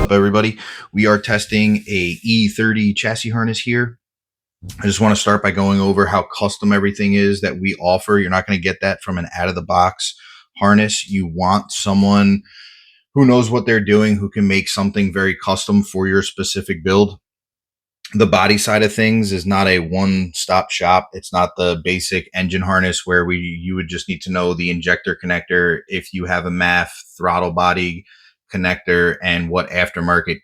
up, everybody? We are testing a E30 chassis harness here. I just want to start by going over how custom everything is that we offer. You're not going to get that from an out-of-the-box harness. You want someone who knows what they're doing, who can make something very custom for your specific build. The body side of things is not a one-stop shop. It's not the basic engine harness where you would just need to know the injector connector, if you have a MAF, throttle body connector, and what aftermarket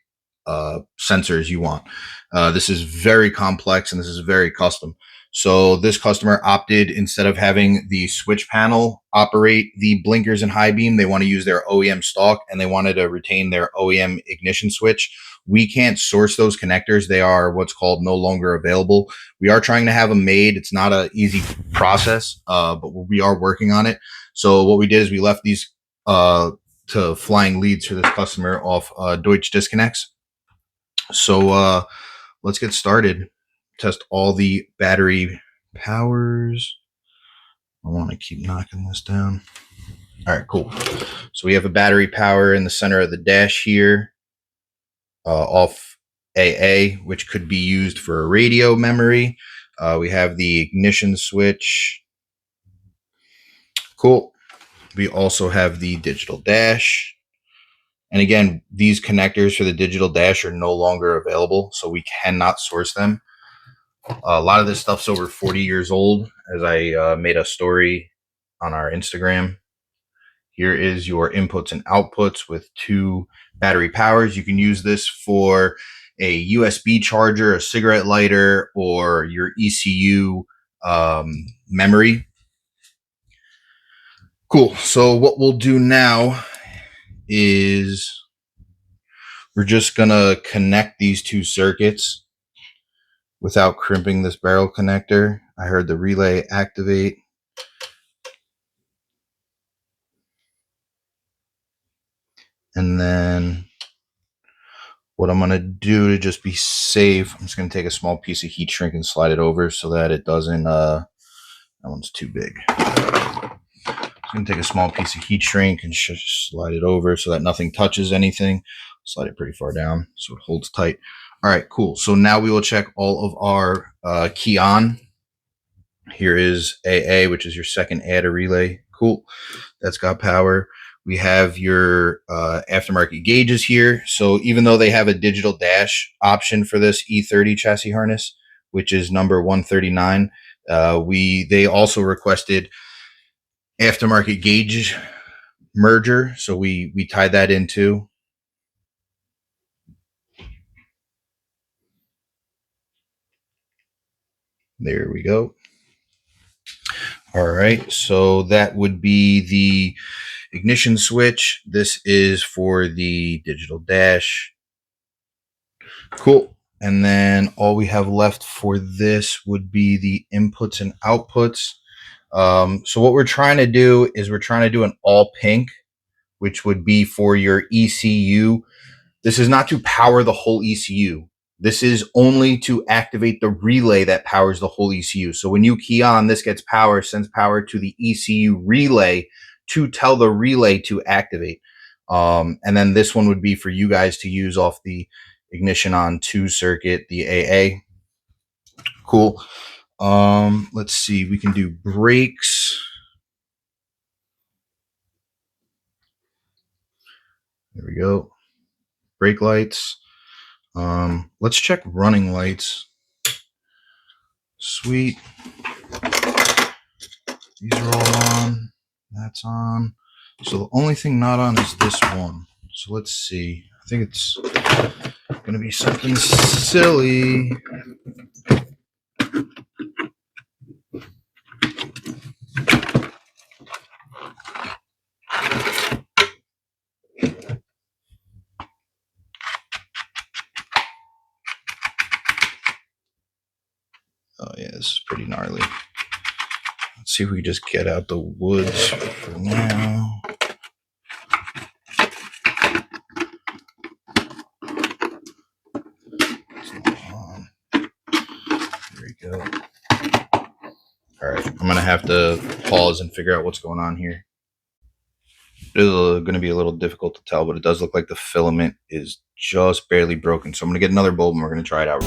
sensors you want. This is very complex and this is very custom. So this customer opted, instead of having the switch panel operate the blinkers and high beam, they want to use their OEM stalk, and they wanted to retain their OEM ignition switch. We can't source those connectors. They are what's called no longer available. We are trying to have them made. It's not an easy process, but we are working on it. So what we did is we left these to flying leads for this customer off Deutsch disconnects. So let's get started. Test all the battery powers. I want to keep knocking this down. All right, cool. So we have a battery power in the center of the dash here, off AA, which could be used for a radio memory. We have the ignition switch. Cool. We also have the digital dash. And again, these connectors for the digital dash are no longer available, so we cannot source them. A lot of this stuff's over 40 years old, as I made a story on our Instagram. Here is your inputs and outputs with two battery powers. You can use this for a USB charger, a cigarette lighter, or your ECU memory. Cool. So what we'll do now is we're just going to connect these two circuits without crimping this barrel connector. I heard the relay activate. And then what I'm going to do to just be safe, I'm just going to take a small piece of heat shrink and slide it over so that it doesn't, that one's too big. I'm going to take a small piece of heat shrink and slide it over so that nothing touches anything. Slide it pretty far down so it holds tight. All right, cool. So now we will check all of our key on. Here is AA, which is your second adder relay. Cool. That's got power. We have your aftermarket gauges here. So even though they have a digital dash option for this E30 chassis harness, which is number 139, they also requested aftermarket gauge merger. So we tied that in too. There we go. All right, so that would be the ignition switch. This is for the digital dash. Cool. And then all we have left for this would be the inputs and outputs. So what we're trying to do is we're trying to do an all pink, which would be for your ECU. This is not to power the whole ECU. This is only to activate the relay that powers the whole ECU. So when you key on, this gets power, sends power to the ECU relay to tell the relay to activate. And then this one would be for you guys to use off the ignition on 2 circuit, the AA. Cool. Let's see, we can do brakes. There we go. Brake lights. Let's check running lights. Sweet. These are all on. That's on. So the only thing not on is this one. So let's see. I think it's going to be something silly. Oh yeah, this is pretty gnarly. Let's see if we can just get out the woods for now. It's not on. There we go. All right, I'm gonna have to pause and figure out what's going on here. It's going to be a little difficult to tell, but it does look like the filament is just barely broken. So I'm going to get another bulb and we're going to try it out.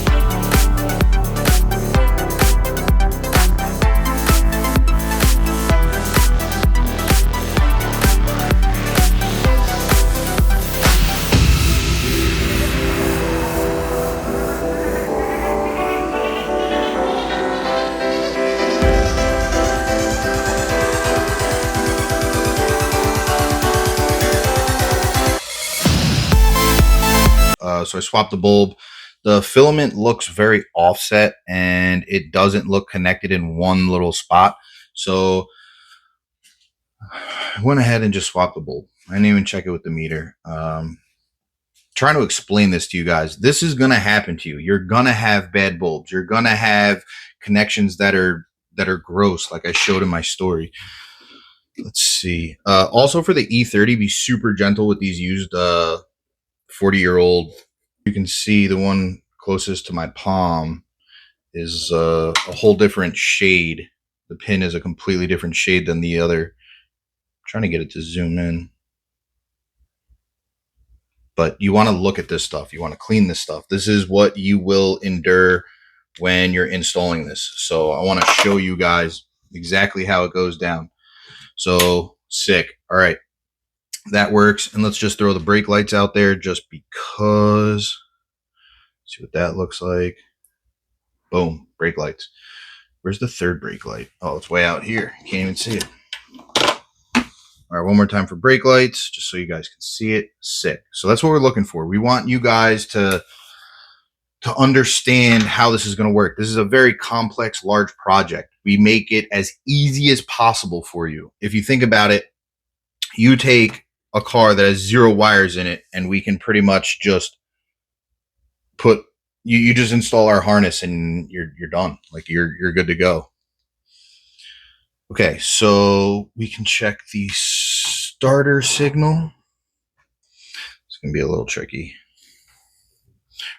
So I swapped the bulb. The filament looks very offset and it doesn't look connected in one little spot. So I went ahead and just swapped the bulb. I didn't even check it with the meter. Trying to explain this to you guys. This is going to happen to you. You're going to have bad bulbs. You're going to have connections that are gross, like I showed in my story. Let's see. Also for the E30, be super gentle with these used 40-year-old. You can see the one closest to my palm is a whole different shade. The pin is a completely different shade than the other. I'm trying to get it to zoom in. But you want to look at this stuff. You want to clean this stuff. This is what you will endure when you're installing this. So I want to show you guys exactly how it goes down. So sick. All right. That works. And let's just throw the brake lights out there just because. See what that looks like. Boom. Brake lights. Where's the third brake light? Oh, it's way out here. Can't even see it. All right, one more time for brake lights, just so you guys can see it. Sick. So that's what we're looking for. We want you guys to understand how this is going to work. This is a very complex, large project. We make it as easy as possible for you. If you think about it, you take a car that has 0 wires in it, and we can pretty much just put you just install our harness and you're done. Like you're good to go. Okay, so we can check the starter signal. It's going to be a little tricky.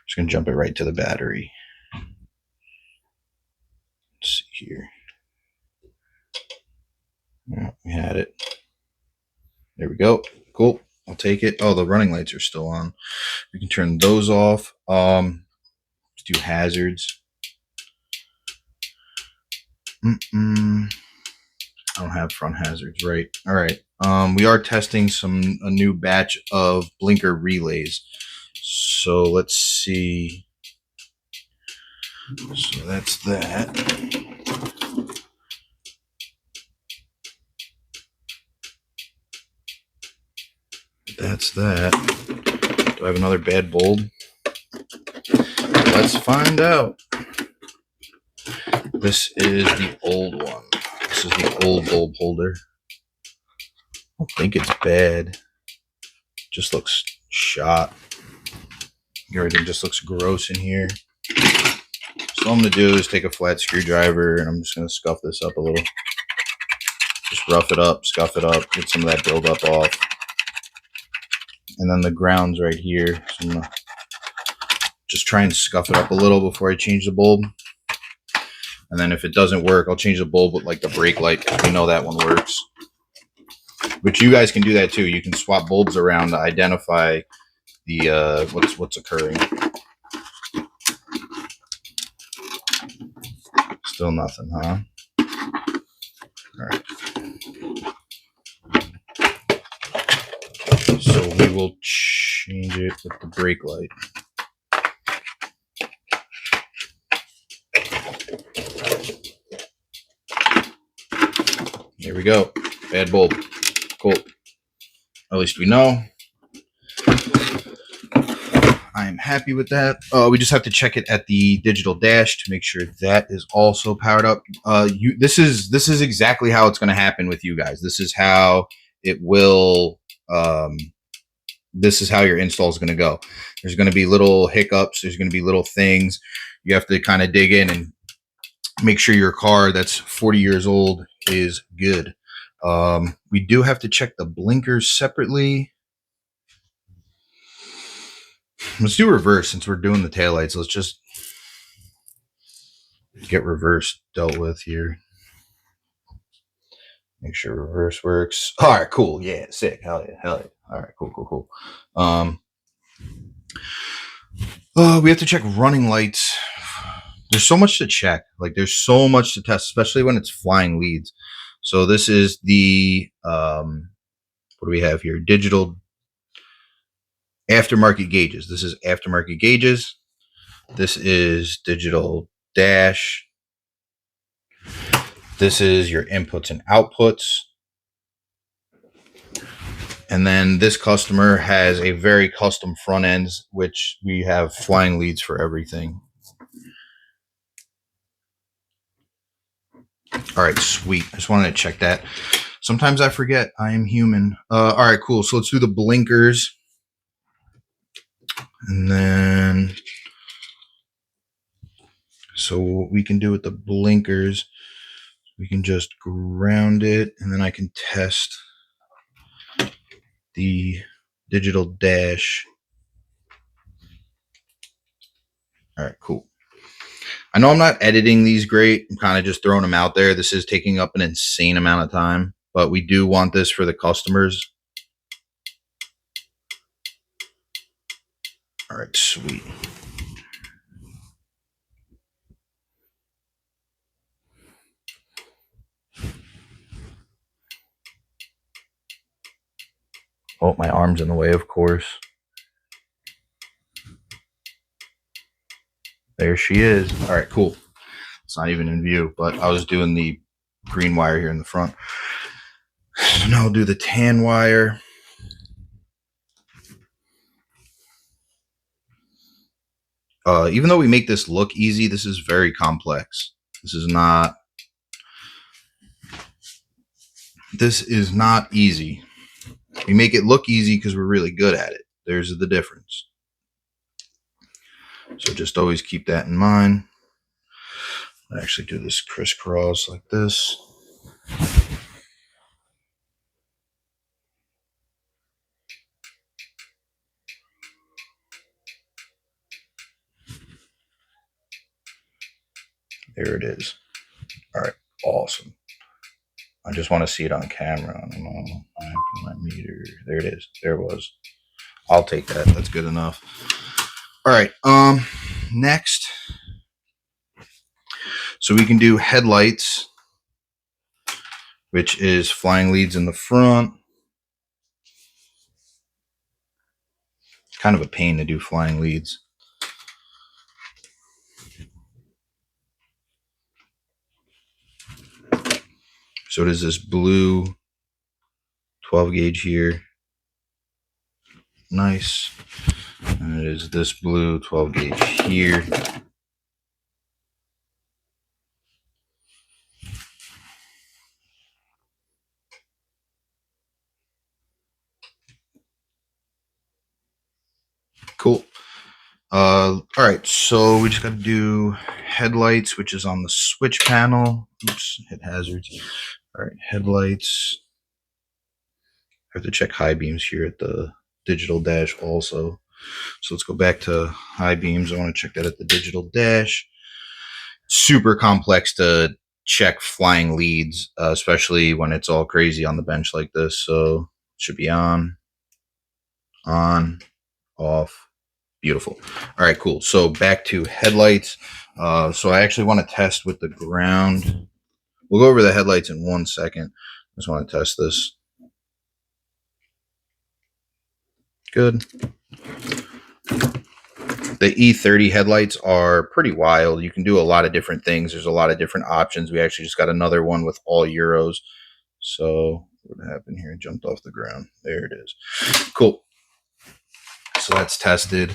Just going to jump it right to the battery. Let's see here. Yeah, we had it. There we go. Cool. I'll take it. Oh, the running lights are still on. We can turn those off. Let's do hazards. I don't have front hazards, right? All right. We are testing a new batch of blinker relays. So let's see. So that's that. That's that. Do I have another bad bulb? Let's find out. This is the old one. This is the old bulb holder. I don't think it's bad. It just looks shot. Everything just looks gross in here. So all I'm going to do is take a flat screwdriver and I'm just going to scuff this up a little. Just rough it up, scuff it up, get some of that buildup off. And then the ground's right here. So I'm going to just try and scuff it up a little before I change the bulb. And then if it doesn't work, I'll change the bulb with like the brake light. We know that one works. But you guys can do that too. You can swap bulbs around to identify the what's occurring. Still nothing, huh? All right. So we will change it with the brake light. There we go. Bad bulb. Cool. At least we know. I am happy with that. We just have to check it at the digital dash to make sure that is also powered up. This is exactly how it's going to happen with you guys. This is how it will. This is how your install is going to go. There's going to be little hiccups. There's going to be little things. You have to kind of dig in and make sure your car that's 40 years old is good. We do have to check the blinkers separately. Let's do reverse since we're doing the taillights. Let's just get reverse dealt with here. Make sure reverse works. All right, cool. Yeah, sick. Hell yeah, hell yeah. All right, cool, cool, cool. We have to check running lights. There's so much to check. Like, there's so much to test, especially when it's flying leads. So this is the what do we have here? Digital aftermarket gauges. This is aftermarket gauges. This is digital dash. This is your inputs and outputs. And then this customer has a very custom front ends, which we have flying leads for everything. All right, sweet. I just wanted to check that. Sometimes I forget. I am human. All right, cool. So let's do the blinkers. And then, so what we can do with the blinkers, we can just ground it, and then I can test the digital dash. All right, cool. I know I'm not editing these great. I'm kind of just throwing them out there. This is taking up an insane amount of time, but we do want this for the customers. All right, sweet. Oh, my arm's in the way, of course. There she is. All right, cool. It's not even in view, but I was doing the green wire here in the front. So now I'll do the tan wire. Even though we make this look easy, this is very complex. This is not easy. We make it look easy because we're really good at it. There's the difference. So just always keep that in mind. I actually do this crisscross like this. There it is. All right, awesome. I just want to see it on camera. I'm on my meter. There it is. There it was. I'll take that. That's good enough. All right. Next. So we can do headlights, which is flying leads in the front. Kind of a pain to do flying leads. So it is this blue 12 gauge here. Nice. And it is this blue 12 gauge here. Cool. All right, so we just got to do headlights, which is on the switch panel. Oops, hit hazards. All right, headlights. I have to check high beams here at the digital dash also. So let's go back to high beams. I want to check that at the digital dash. Super complex to check flying leads, especially when it's all crazy on the bench like this. So it should be on, off. Beautiful. All right, cool. So back to headlights. So I actually want to test with the ground. We'll go over the headlights in 1 second. I just want to test this. Good. The E30 headlights are pretty wild. You can do a lot of different things. There's a lot of different options. We actually just got another one with all Euros. So what happened here? It jumped off the ground. There it is. Cool. So that's tested.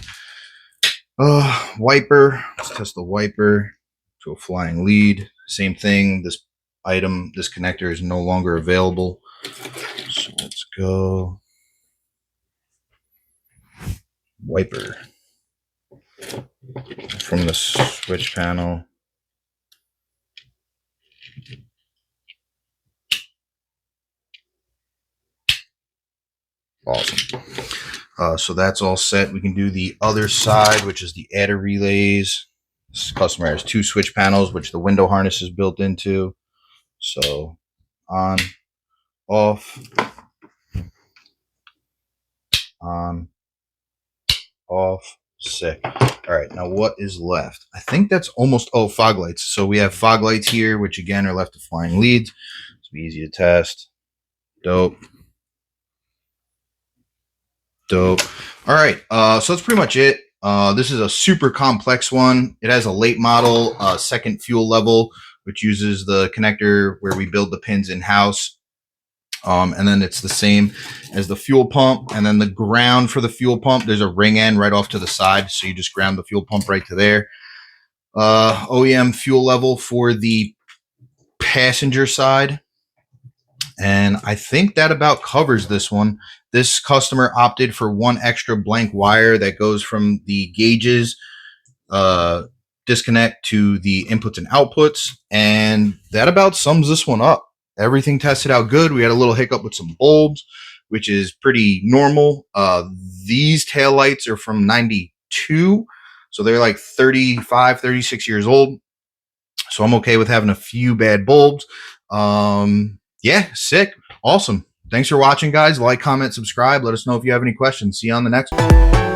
Wiper. Let's test the wiper to a flying lead. Same thing. This item, this connector is no longer available. So let's go. Wiper. From the switch panel. Awesome. So that's all set. We can do the other side, which is the adder relays. This customer has 2 switch panels, which the window harness is built into. So on, off, on, off, sick. All right, now what is left? I think that's almost, oh, fog lights. So we have fog lights here, which again are left to flying leads. It's easy to test. Dope. Dope. All right, so that's pretty much it. This is a super complex one. It has a late model second fuel level, which uses the connector where we build the pins in-house. And then it's the same as the fuel pump. And then the ground for the fuel pump, there's a ring end right off to the side. So you just ground the fuel pump right to there. OEM fuel level for the passenger side. And I think that about covers this one. This customer opted for one extra blank wire that goes from the gauges disconnect to the inputs and outputs. And that about sums this one up. Everything tested out good. We had a little hiccup with some bulbs, which is pretty normal. These taillights are from 92. So they're like 35, 36 years old. So I'm okay with having a few bad bulbs. Yeah, sick. Awesome. Thanks for watching, guys. Like, comment, subscribe. Let us know if you have any questions. See you on the next one.